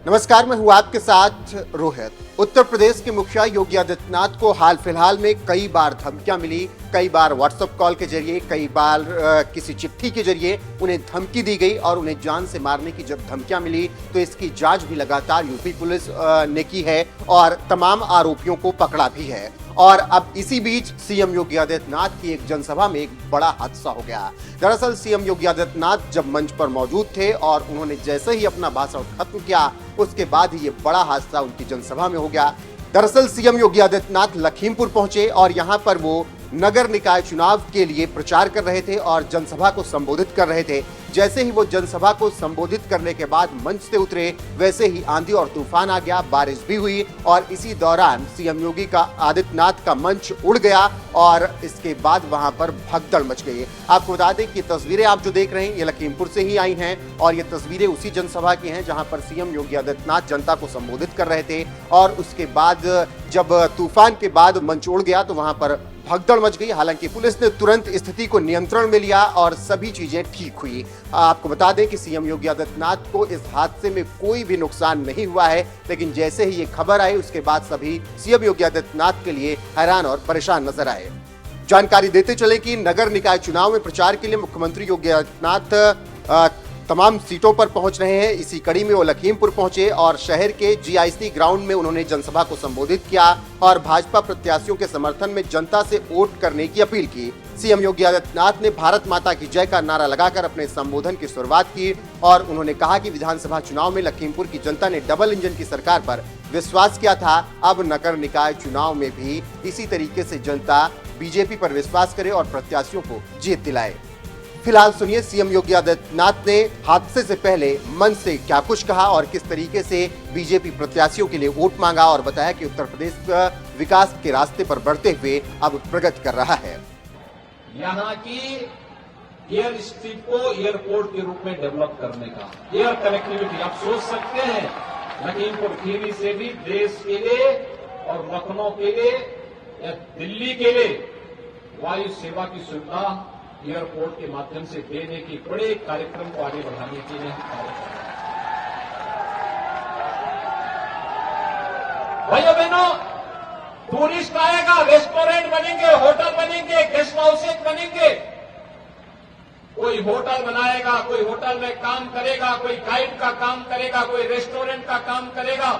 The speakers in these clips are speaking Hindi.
नमस्कार, मैं हूं आपके साथ रोहित। उत्तर प्रदेश के मुखिया योगी आदित्यनाथ को हाल फिलहाल में कई बार धमकियां मिली, कई बार व्हाट्सएप कॉल के जरिए, कई बार किसी चिट्ठी के जरिए उन्हें धमकी दी गई और उन्हें जान से मारने की जब धमकियां मिली तो इसकी जांच भी लगातार यूपी पुलिस ने की है और तमाम आरोपियों को पकड़ा भी है। और अब इसी बीच सीएम योगी आदित्यनाथ की एक जनसभा में एक बड़ा हादसा हो गया। दरअसल सीएम योगी आदित्यनाथ जब मंच पर मौजूद थे और उन्होंने जैसे ही अपना भाषण खत्म किया उसके बाद ही ये बड़ा हादसा उनकी जनसभा में हो गया। दरअसल सीएम योगी आदित्यनाथ लखीमपुर पहुंचे और यहां पर वो नगर निकाय चुनाव के लिए प्रचार कर रहे थे और जनसभा को संबोधित कर रहे थे। जैसे ही वो जनसभा को संबोधित करने के बाद मंच से उतरे वैसे ही आंधी और तूफान आ गया, बारिश भी हुई और इसी दौरान सीएम योगी का आदित्यनाथ का मंच उड़ गया और इसके बाद वहां पर भगदड़ मच गई। आपको बता दें कि तस्वीरें आप जो देख रहे हैं ये लखीमपुर से ही आई हैं और ये तस्वीरें उसी जनसभा की हैं जहां पर सीएम योगी आदित्यनाथ जनता को संबोधित कर रहे थे और उसके बाद जब तूफान के बाद मंच उड़ गया तो वहां पर भगदड़ मच गई। हालांकि पुलिस ने तुरंत स्थिति को नियंत्रण में लिया और सभी चीजें ठीक हुई। आपको बता दें कि सीएम योगी आदित्यनाथ को इस हादसे में कोई भी नुकसान नहीं हुआ है, लेकिन जैसे ही ये खबर आई उसके बाद सभी सीएम योगी आदित्यनाथ के लिए हैरान और परेशान नजर आए। जानकारी देते चले कि नगर निकाय चुनाव में प्रचार के लिए मुख्यमंत्री योगी आदित्यनाथ तमाम सीटों पर पहुंच रहे हैं। इसी कड़ी में वो लखीमपुर पहुंचे और शहर के जीआईसी ग्राउंड में उन्होंने जनसभा को संबोधित किया और भाजपा प्रत्याशियों के समर्थन में जनता से वोट करने की अपील की। सीएम योगी आदित्यनाथ ने भारत माता की जय का नारा लगाकर अपने संबोधन की शुरुआत की और उन्होंने कहा कि विधानसभा चुनाव में लखीमपुर की जनता ने डबल इंजन की सरकार पर विश्वास किया था। अब नगर निकाय चुनाव में भी इसी तरीके से जनता बीजेपी पर विश्वास करे और प्रत्याशियों को जीत दिलाए। फिलहाल सुनिए सीएम योगी आदित्यनाथ ने हादसे से पहले मन से क्या कुछ कहा और किस तरीके से बीजेपी प्रत्याशियों के लिए वोट मांगा और बताया कि उत्तर प्रदेश विकास के रास्ते पर बढ़ते हुए अब प्रगति कर रहा है। यहाँ की एयर स्ट्रिप को एयरपोर्ट के रूप में डेवलप करने का, एयर कनेक्टिविटी आप सोच सकते हैं, लखीमपुर खीरी से भी देश के लिए और लखनऊ के लिए या दिल्ली के लिए वायु सेवा की सुविधा एयरपोर्ट के माध्यम से देने की बड़े कार्यक्रम को आगे बढ़ाने के लिए कार्य कर रहे हैं। भाइयों बहनों, टूरिस्ट आएगा, रेस्टोरेंट बनेंगे, होटल बनेंगे, गेस्ट हाउसेज बनेंगे। कोई होटल बनाएगा, कोई होटल में काम करेगा, कोई गाइड का काम करेगा, कोई रेस्टोरेंट का काम करेगा।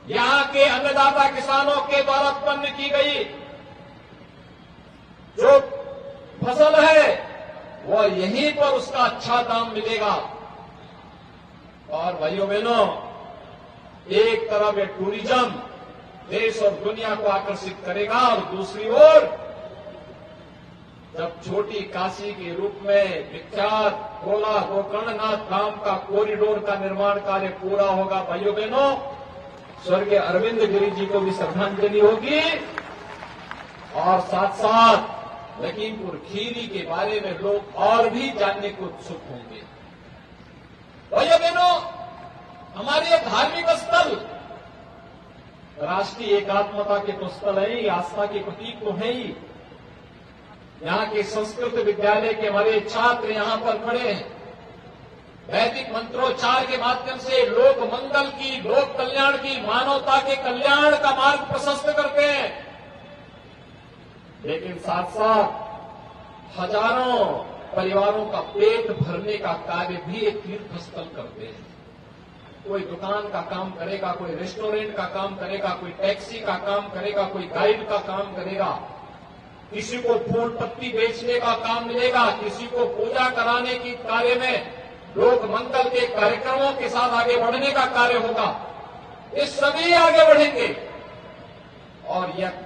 यहां के अन्नदाता किसानों के द्वारा उत्पन्न की गई जो फसल है वो यहीं पर उसका अच्छा दाम मिलेगा। और भाइयों बहनों, एक तरफ ये टूरिज्म देश और दुनिया को आकर्षित करेगा और दूसरी ओर जब छोटी काशी के रूप में विख्यात गोला गोकर्णनाथ धाम का कॉरिडोर का निर्माण कार्य पूरा होगा, भाइयों बहनों, स्वर्गीय अरविंद गिरी जी को भी श्रद्धांजलि होगी और साथ साथ लखीमपुर खीरी के बारे में लोग और भी जानने को उत्सुक होंगे। भाइयों बहनों, हमारे ये धार्मिक स्थल राष्ट्रीय एकात्मता के तो स्थल है ही, आस्था के प्रतीक तो है ही। यहाँ के संस्कृत विद्यालय के हमारे छात्र यहाँ पर खड़े हैं, वैदिक मंत्रोच्चार के माध्यम से लोक मंगल की, लोक कल्याण की, मानवता के कल्याण का मार्ग प्रशस्त करते हैं। लेकिन साथ साथ हजारों परिवारों का पेट भरने का कार्य भी एक तीर्थ स्थल करते हैं। कोई दुकान का काम करेगा, कोई रेस्टोरेंट का काम करेगा, कोई टैक्सी का काम करेगा, कोई गाइड का काम करेगा, किसी को फूल पत्ती बेचने का काम मिलेगा, किसी को पूजा कराने की कार्य में लोक मंगल के कार्यक्रमों के साथ आगे बढ़ने का कार्य होगा। ये सभी आगे बढ़ेंगे और यह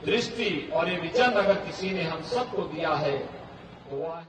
दृष्टि और ये विजन अगर किसी ने हम सबको दिया है तो वह है